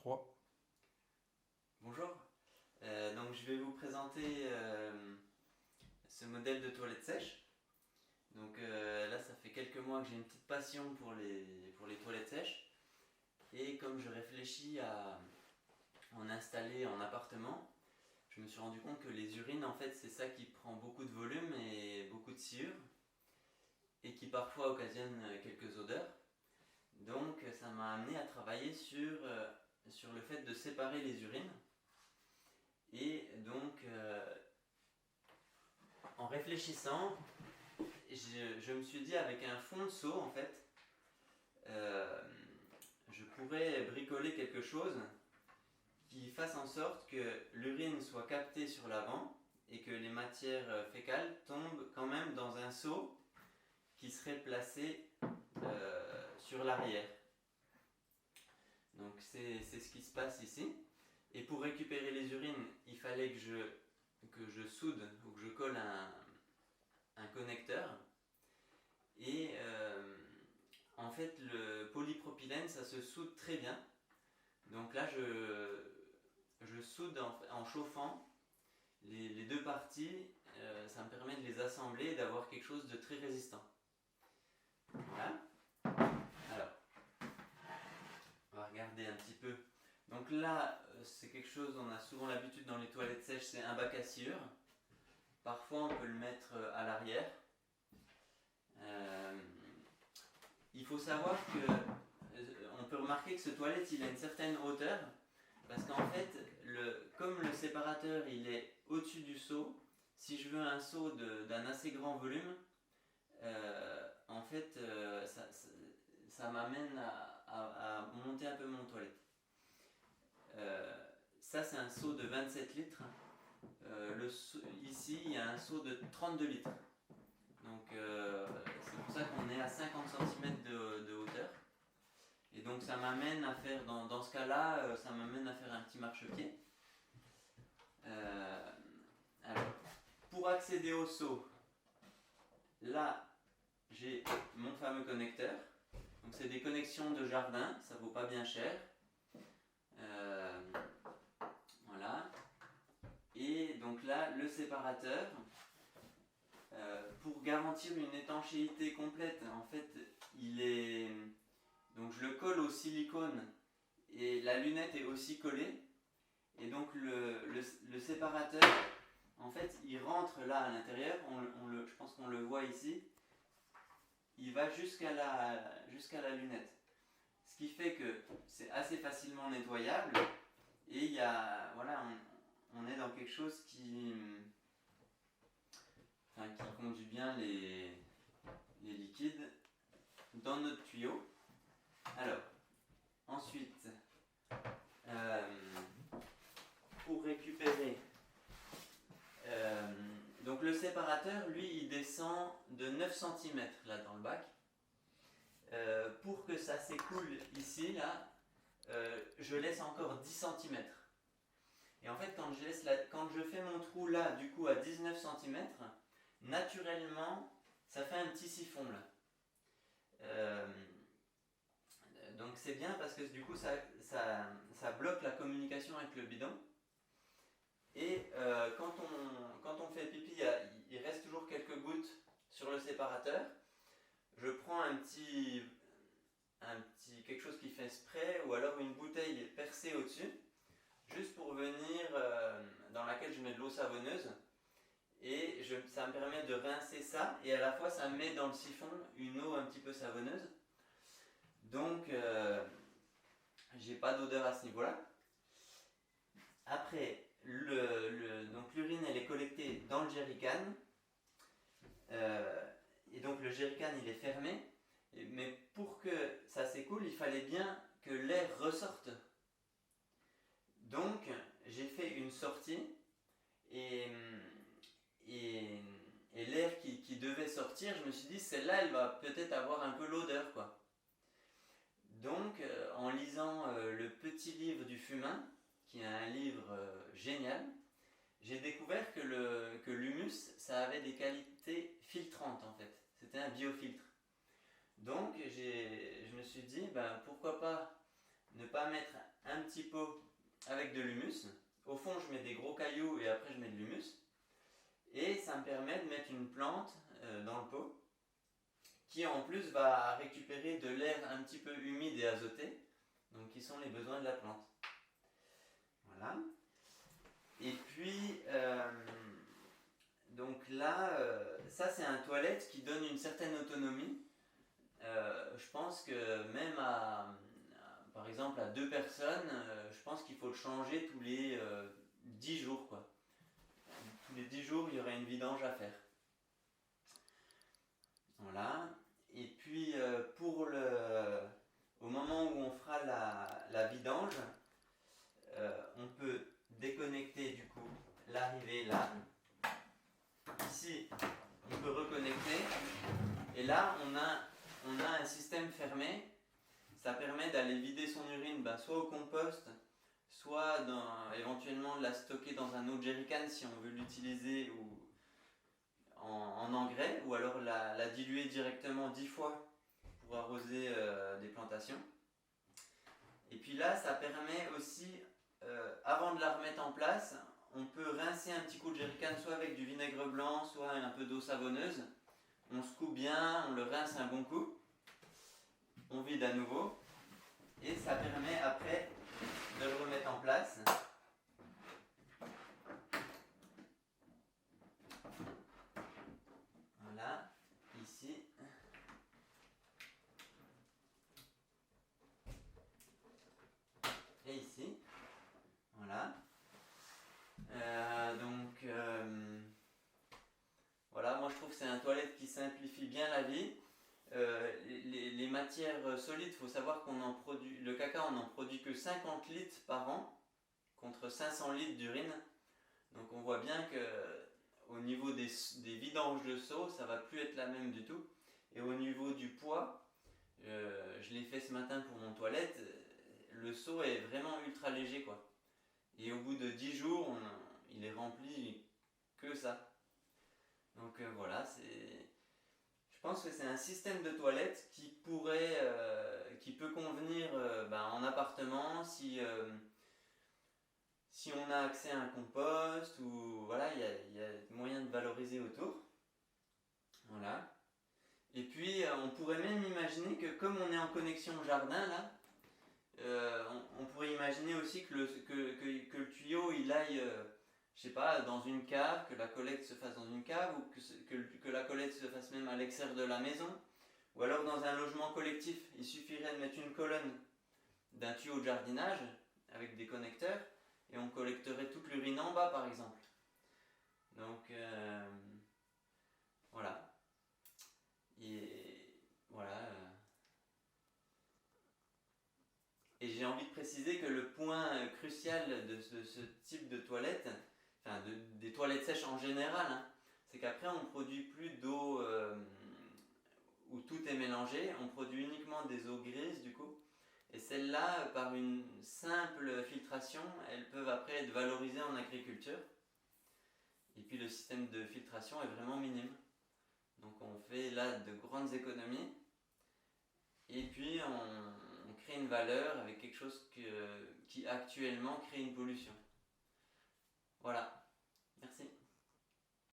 3. Bonjour, donc je vais vous présenter ce modèle de toilette sèche. Donc là ça fait quelques mois que j'ai une petite passion pour les toilettes sèches. Et comme je réfléchis à en installer en appartement, je me suis rendu compte que les urines en fait c'est ça qui prend beaucoup de volume et beaucoup de sciure et qui parfois occasionne quelques odeurs. Donc ça m'a amené à travailler sur le fait de séparer les urines. Et donc, en réfléchissant, je me suis dit avec un fond de seau, en fait, euh, je pourrais bricoler quelque chose qui fasse en sorte que l'urine soit captée sur l'avant et que les matières fécales tombent quand même dans un seau qui serait placé sur l'arrière. Donc c'est ce qui se passe ici. Et pour récupérer les urines, il fallait que je soude ou que je colle un connecteur. Et en fait, le polypropylène, ça se soude très bien. Donc là, je soude en chauffant les deux parties. Ça me permet de les assembler et d'avoir quelque chose de très résistant. Voilà. Alors, on va regarder un petit peu. Donc là, c'est quelque chose, on a souvent l'habitude dans les toilettes sèches, c'est un bac à sciure. Parfois, on peut le mettre à l'arrière. Il faut savoir que on peut remarquer que ce toilette il a une certaine hauteur parce qu'en fait, comme le séparateur il est au-dessus du seau, si je veux un seau d'un assez grand volume, en fait, ça m'amène à monter un peu mon toilette. Ça, c'est un seau de 27 litres. Ici, il y a un seau de 32 litres. Donc, c'est pour ça qu'on est à 50 cm de hauteur. Et donc, ça m'amène à faire, dans ce cas-là, ça m'amène à faire un petit marchepied. Alors, pour accéder au seau, là, j'ai mon fameux connecteur. Donc, c'est des connexions de jardin, ça vaut pas bien cher. Voilà. Et donc là, le séparateur, pour garantir une étanchéité complète, en fait, donc je le colle au silicone et la lunette est aussi collée. Et donc le séparateur, en fait, il rentre là à l'intérieur, je pense qu'on le voit ici, il va jusqu'à la lunette. Ce qui fait que c'est assez facilement nettoyable et voilà, on est dans quelque chose qui conduit bien les liquides dans notre tuyau. Alors, ensuite, pour récupérer, donc le séparateur, lui, il descend de 9 cm là dans le bac. Pour que ça s'écoule ici, là, je laisse encore 10 cm. Et en fait, quand je fais mon trou là, du coup, à 19 cm, naturellement, ça fait un petit siphon là. Donc c'est bien parce que du coup, ça bloque la communication avec le bidon. Et quand on fait pipi, il reste toujours quelques gouttes sur le séparateur. Je prends quelque chose qui fait spray ou alors une bouteille percée au-dessus, juste pour venir, dans laquelle je mets de l'eau savonneuse. Et ça me permet de rincer ça et à la fois ça me met dans le siphon une eau un petit peu savonneuse. Donc j'ai pas d'odeur à ce niveau-là. Après, donc l'urine elle est collectée dans le jerrycan. Et donc le jerrycan il est fermé. Mais pour que ça s'écoule, il fallait bien que l'air ressorte. Donc j'ai fait une sortie et l'air qui devait sortir, je me suis dit celle-là elle va peut-être avoir un peu l'odeur quoi. Donc en lisant le petit livre du fumin, qui est un livre génial, j'ai découvert que l'humus ça avait des qualités filtrantes en fait, c'était un biofiltre. Donc je me suis dit pourquoi pas ne pas mettre un petit pot avec de l'humus. Au fond, je mets des gros cailloux et après je mets de l'humus. Et ça me permet de mettre une plante dans le pot qui en plus va récupérer de l'air un petit peu humide et azoté, donc qui sont les besoins de la plante. Voilà. Et puis, donc là, ça c'est un toilette qui donne une certaine autonomie. Je pense que même par exemple à 2 personnes, je pense qu'il faut le changer tous les 10 jours, quoi. Tous les 10 jours, il y aurait une vidange à faire. Voilà. Et puis au moment où on fera la vidange, on peut déconnecter du coup l'arrivée là. Ici, on peut reconnecter. Et là, on a un système fermé. Ça permet d'aller vider son urine soit au compost, soit éventuellement de la stocker dans un autre jerrycan si on veut l'utiliser ou en engrais, ou alors la diluer directement 10 fois pour arroser des plantations. Et puis là, ça permet aussi, avant de la remettre en place, on peut rincer un petit coup de jerrycan soit avec du vinaigre blanc, soit un peu d'eau savonneuse. On secoue bien, on le rince un bon coup, on vide à nouveau, et ça permet après de le remettre en place. Voilà, ici. Et ici. Voilà. Voilà, moi je trouve que c'est un toilette qui simplifie bien la vie. Les matières solides, il faut savoir le caca on n'en produit que 50 litres par an contre 500 litres d'urine. Donc on voit bien que au niveau des vidanges de seau, ça va plus être la même du tout. Et au niveau du poids, je l'ai fait ce matin pour mon toilette, le seau est vraiment ultra léger, quoi. Et au bout de 10 jours, il est rempli que ça. Donc voilà, je pense que c'est un système de toilette qui peut convenir en appartement si on a accès à un compost, ou voilà, il y a moyen de valoriser autour. Voilà. Et puis on pourrait même imaginer que comme on est en connexion jardin là, on pourrait imaginer aussi que le tuyau il aille, je sais pas, dans une cave, que la collecte se fasse dans une cave, ou que la collecte se fasse même à l'extérieur de la maison, ou alors dans un logement collectif. Il suffirait de mettre une colonne d'un tuyau de jardinage avec des connecteurs, et on collecterait toute l'urine en bas par exemple. Donc voilà. Et voilà. Et j'ai envie de préciser que le point crucial de ce type de toilette, enfin des toilettes sèches en général, hein, c'est qu'après on ne produit plus d'eau où tout est mélangé, on produit uniquement des eaux grises du coup. Et celles-là, par une simple filtration, elles peuvent après être valorisées en agriculture. Et puis le système de filtration est vraiment minime. Donc on fait là de grandes économies. Et puis on crée une valeur avec quelque chose qui actuellement crée une pollution. Voilà. Merci.